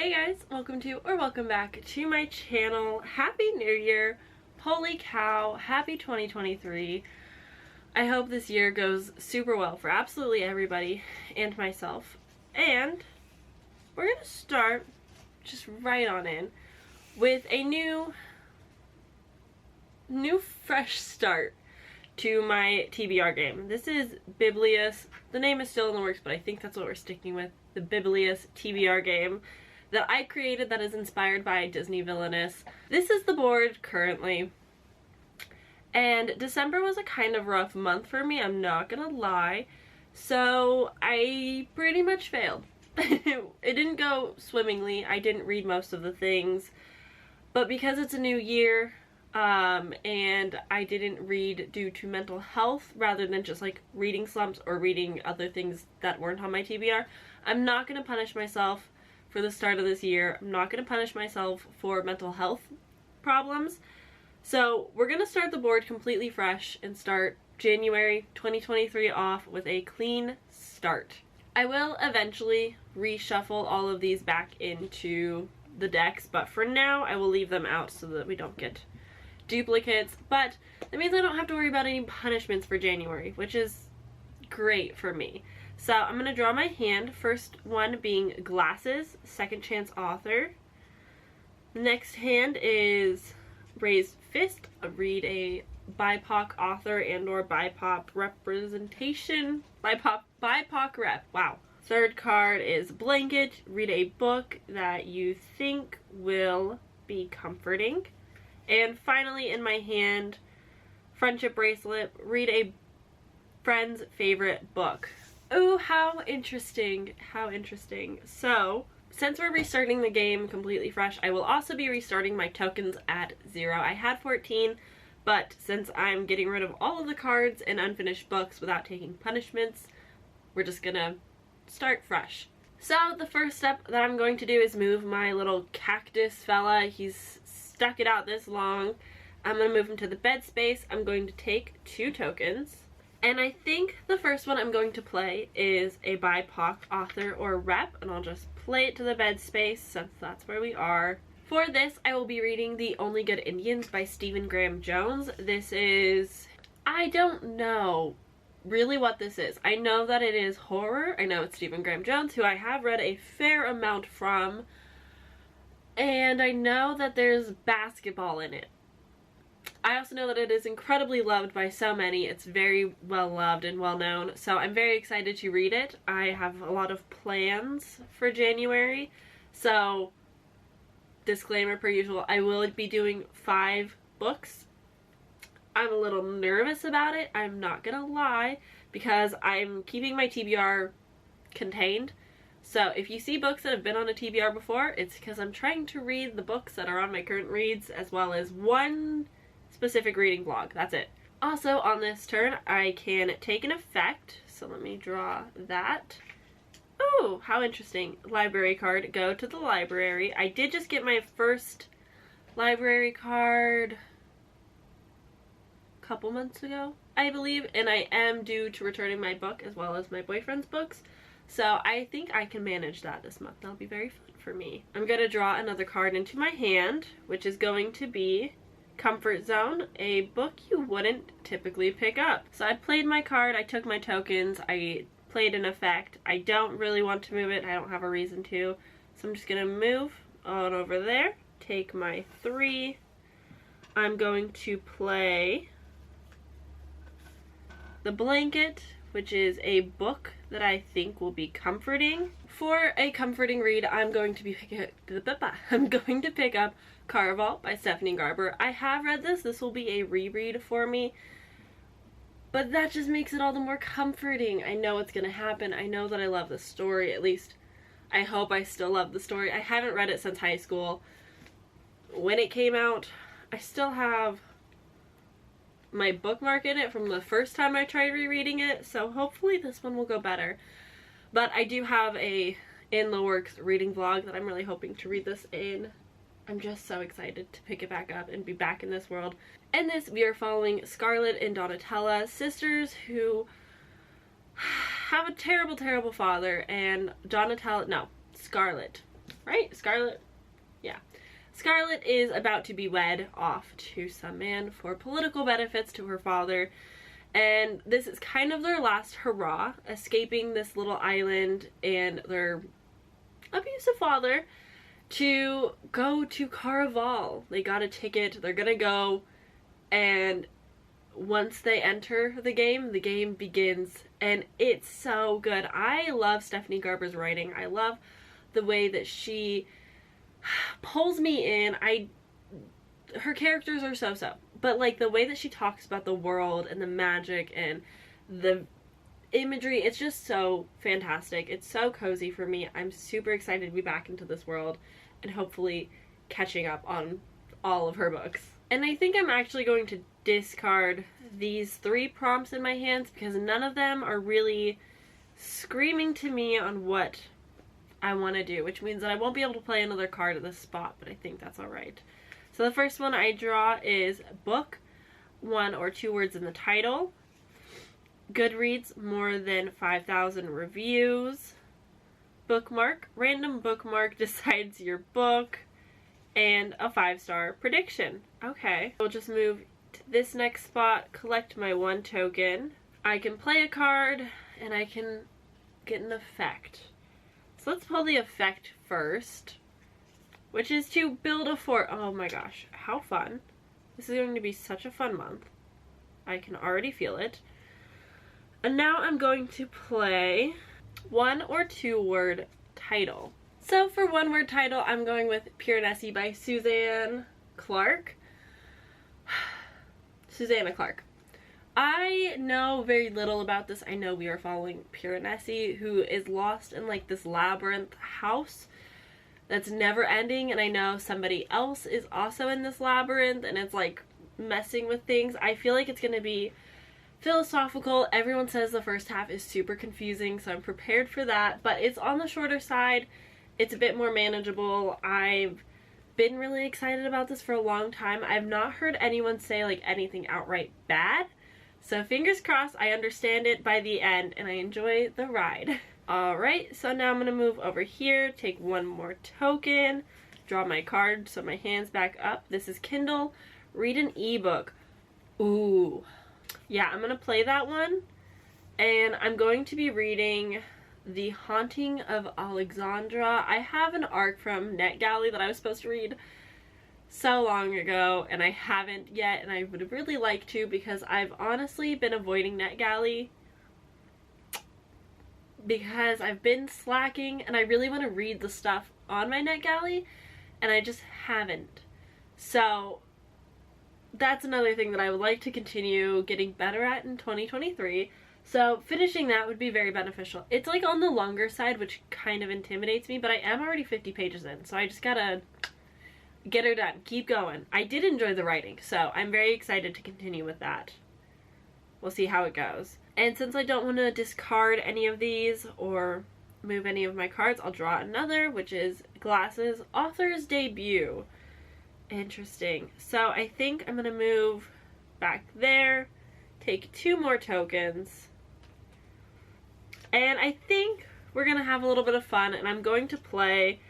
Hey guys, welcome back to my channel. Happy New Year. Holy cow, happy 2023. I hope this year goes super well for absolutely everybody and myself. And we're gonna start just right on in with a new fresh start to my TBR game. This is Biblious. The name is still in the works, but I think that's what we're sticking with. The Biblious TBR game that I created that is inspired by Disney Villainous. This is the board currently. And December was a kind of rough month for me, I'm not gonna lie. So I pretty much failed. It didn't go swimmingly. I didn't read most of the things. But because it's a new year, and I didn't read due to mental health rather than just like reading slumps or reading other things that weren't on my TBR, I'm not going to punish myself for the start of this year. I'm not going to punish myself for mental health problems. So we're going to start the board completely fresh and start January 2023 off with a clean start. I will eventually reshuffle all of these back into the decks, but for now I will leave them out so that we don't get duplicates. But that means I don't have to worry about any punishments for January, which is great for me. So I'm going to draw my hand, first one being Glasses, Second Chance Author. The next hand is Raised Fist, read a BIPOC author and or BIPOC representation. BIPOC rep, wow. Third card is Blanket, read a book that you think will be comforting. And finally in my hand, Friendship Bracelet, read a friend's favorite book. Oh, how interesting, how interesting. So, since we're restarting the game completely fresh, I will also be restarting my tokens at 0. I had 14, but since I'm getting rid of all of the cards and unfinished books without taking punishments, we're just gonna start fresh. So the first step that I'm going to do is move my little cactus fella. He's stuck it out this long. I'm going to move him to the bed space. I'm going to take 2 tokens. And I think the first one I'm going to play is a BIPOC author or rep, and I'll just play it to the bed space since that's where we are. For this, I will be reading The Only Good Indians by Stephen Graham Jones. This is, I don't know really what this is. I know that it is horror. I know it's Stephen Graham Jones, who I have read a fair amount from. And I know that there's basketball in it. I also know that it is incredibly loved by so many. It's very well loved and well known. So I'm very excited to read it. I have a lot of plans for January. So, disclaimer per usual, I will be doing 5 books. I'm a little nervous about it, I'm not gonna lie, because I'm keeping my TBR contained. So if you see books that have been on a TBR before, it's because I'm trying to read the books that are on my current reads as well as one specific reading vlog. That's it. Also on this turn, I can take an effect. So let me draw that. Oh, how interesting. Library card. Go to the library. I did just get my first library card couple months ago, I believe, and I am due to returning my book as well as my boyfriend's books, so I think I can manage that this month. That'll be very fun for me. I'm going to draw another card into my hand, which is going to be Comfort Zone, a book you wouldn't typically pick up. So I played my card, I took my tokens, I played an effect. I don't really want to move it, I don't have a reason to, so I'm just going to move on over there, take my 3. I'm going to play The Blanket, which is a book that I think will be comforting. For a comforting read, I'm going to pick up Caraval by Stephanie Garber. I have read this. This will be a reread for me, but that just makes it all the more comforting. I know what's gonna happen. I know that I love the story. At least I hope I still love the story. I haven't read it since high school. When it came out, I still have my bookmark in it from the first time I tried rereading it, so hopefully this one will go better. But I do have a in the works reading vlog that I'm really hoping to read this in. I'm just so excited to pick it back up and be back in this world. In this, we are following Scarlett and Donatella, sisters who have a terrible, terrible father, and Scarlett right? Scarlet? Yeah. Scarlet is about to be wed off to some man for political benefits to her father. And this is kind of their last hurrah, escaping this little island and their abusive father to go to Caraval. They got a ticket, they're gonna go, and once they enter the game begins, and it's so good. I love Stephanie Garber's writing. I love the way that she pulls me in. Her characters are so, but like the way that she talks about the world and the magic and the imagery, it's just so fantastic. It's so cozy for me. I'm super excited to be back into this world and hopefully catching up on all of her books. And I think I'm actually going to discard these 3 prompts in my hands because none of them are really screaming to me on what I want to do, which means that I won't be able to play another card at this spot, but I think that's alright. So the first one I draw is book, 1 or 2 words in the title. Goodreads, more than 5,000 reviews. Bookmark, random bookmark decides your book. And a 5-star prediction. Okay, we'll just move to this next spot, collect my 1 token. I can play a card and I can get an effect. So let's pull the effect first, which is to build a fort. Oh my gosh, how fun. This is going to be such a fun month. I can already feel it. And now I'm going to play 1 or 2 word title. So for 1 word title, I'm going with Pure Nessie by Susanna Clark. Susanna Clark. I know very little about this. I know we are following Pure Nessie, who is lost in like this labyrinth house that's never ending, and I know somebody else is also in this labyrinth and it's like messing with things. I feel like it's gonna be philosophical. Everyone says the first half is super confusing, so I'm prepared for that, but it's on the shorter side. It's a bit more manageable. I've been really excited about this for a long time. I've not heard anyone say like anything outright bad. So fingers crossed I understand it by the end and I enjoy the ride. Alright, so now I'm going to move over here, take 1 more token, draw my card so my hand's back up. This is Kindle. Read an ebook. Ooh. Yeah, I'm going to play that one. And I'm going to be reading The Haunting of Alexandra. I have an arc from NetGalley that I was supposed to read so long ago and I haven't yet, and I would really like to because I've honestly been avoiding NetGalley because I've been slacking and I really want to read the stuff on my NetGalley and I just haven't. So that's another thing that I would like to continue getting better at in 2023. So finishing that would be very beneficial. It's like on the longer side, which kind of intimidates me, but I am already 50 pages in, so I just gotta get her done. Keep going. I did enjoy the writing, so I'm very excited to continue with that. We'll see how it goes. And since I don't want to discard any of these or move any of my cards, I'll draw another, which is Glasses Author's Debut. Interesting. So I think I'm gonna move back there, take 2 more tokens, and I think we're gonna have a little bit of fun, and I'm going to play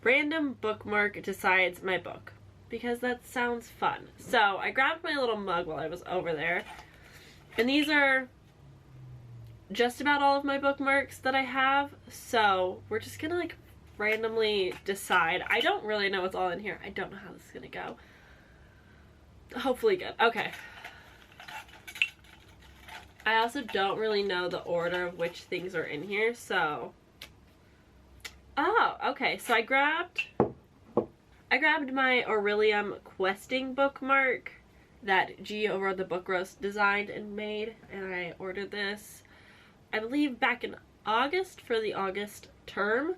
Random Bookmark Decides My Book because that sounds fun. So I grabbed my little mug while I was over there, and these are just about all of my bookmarks that I have, so we're just gonna like randomly decide. I don't really know what's all in here. I don't know how this is gonna go. Hopefully good. Okay. I also don't really know the order of which things are in here, so... Oh, okay. So I grabbed my Aurelium Questing bookmark that G over at the Book Roast designed and made, and I ordered this, I believe, back in August for the August term.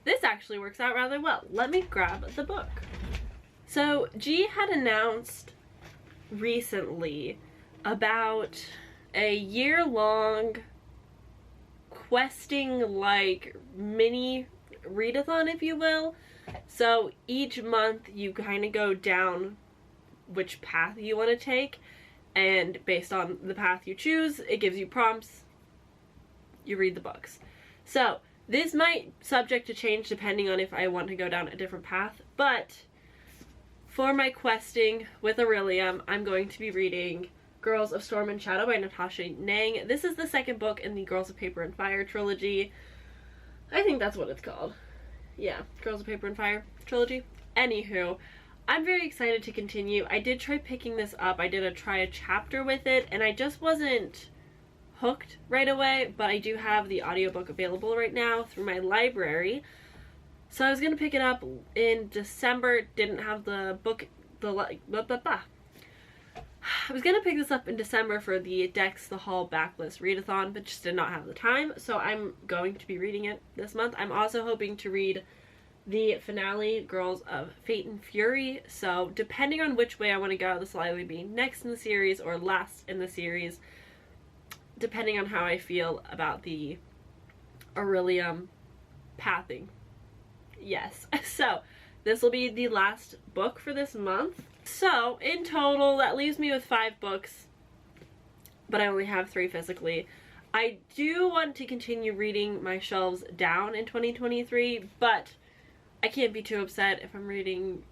This actually works out rather well. Let me grab the book. So G had announced recently about a year-long questing like mini readathon, if you will. So each month you kind of go down which path you want to take, and based on the path you choose, it gives you prompts, you read the books. So this might subject to change depending on if I want to go down a different path, but for my questing with Aurelium, I'm going to be reading Girls of Storm and Shadow by Natasha Nang. This is the second book in the Girls of Paper and Fire trilogy. I think that's what it's called. Yeah, Girls of Paper and Fire trilogy. Anywho, I'm very excited to continue. I did try picking this up. I did try a chapter with it, and I just wasn't hooked right away, but I do have the audiobook available right now through my library. So I was going to pick it up in December. Didn't have the book, I was going to pick this up in December for the Dex the Hall Backlist readathon, but just did not have the time, so I'm going to be reading it this month. I'm also hoping to read the finale, Girls of Fate and Fury, so depending on which way I want to go, this will either be next in the series or last in the series, depending on how I feel about the Aurelium pathing. Yes, so this will be the last book for this month. So in total, that leaves me with 5 books, but I only have 3 physically. I do want to continue reading my shelves down in 2023, but I can't be too upset if I'm reading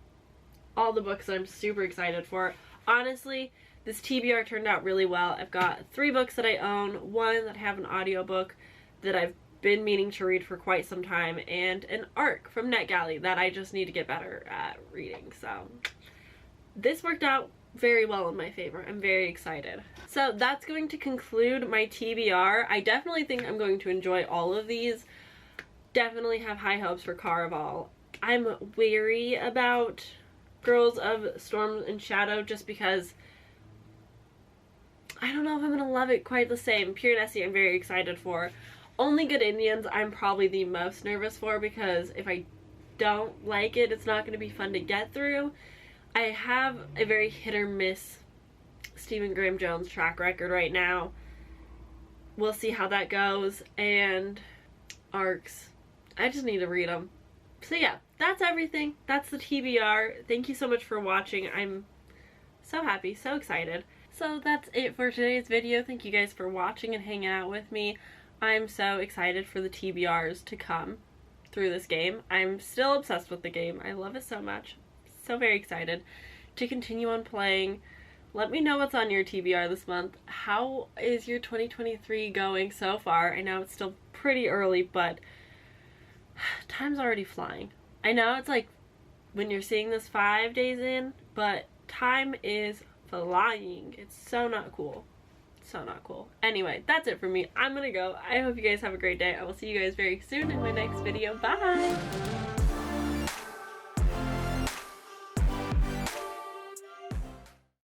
all the books I'm super excited for. Honestly, this TBR turned out really well. I've got 3 books that I own, 1 that I have an audiobook that I've been meaning to read for quite some time, and an ARC from NetGalley that I just need to get better at reading. So this worked out very well in my favor. I'm very excited. So that's going to conclude my TBR. I definitely think I'm going to enjoy all of these. Definitely have high hopes for Caraval. I'm wary about Girls of Storm and Shadow just because I don't know if I'm going to love it quite the same. Pure Nessie I'm very excited for. Only Good Indians I'm probably the most nervous for, because if I don't like it, it's not going to be fun to get through. I have a very hit or miss Stephen Graham Jones track record right now. We'll see how that goes. And ARCs, I just need to read them. So yeah, that's everything. That's the TBR. Thank you so much for watching. I'm so happy, so excited. So that's it for today's video. Thank you guys for watching and hanging out with me. I'm so excited for the TBRs to come through this game. I'm still obsessed with the game. I love it so much. So very excited to continue on playing. Let me know what's on your TBR this month. How is your 2023 going so far? I know it's still pretty early, but time's already flying. I know it's like when you're seeing this 5 days in, but time is flying. It's so not cool. So not cool. Anyway, that's it for me. I'm gonna go. I hope you guys have a great day. I will see you guys very soon in my next video. Bye!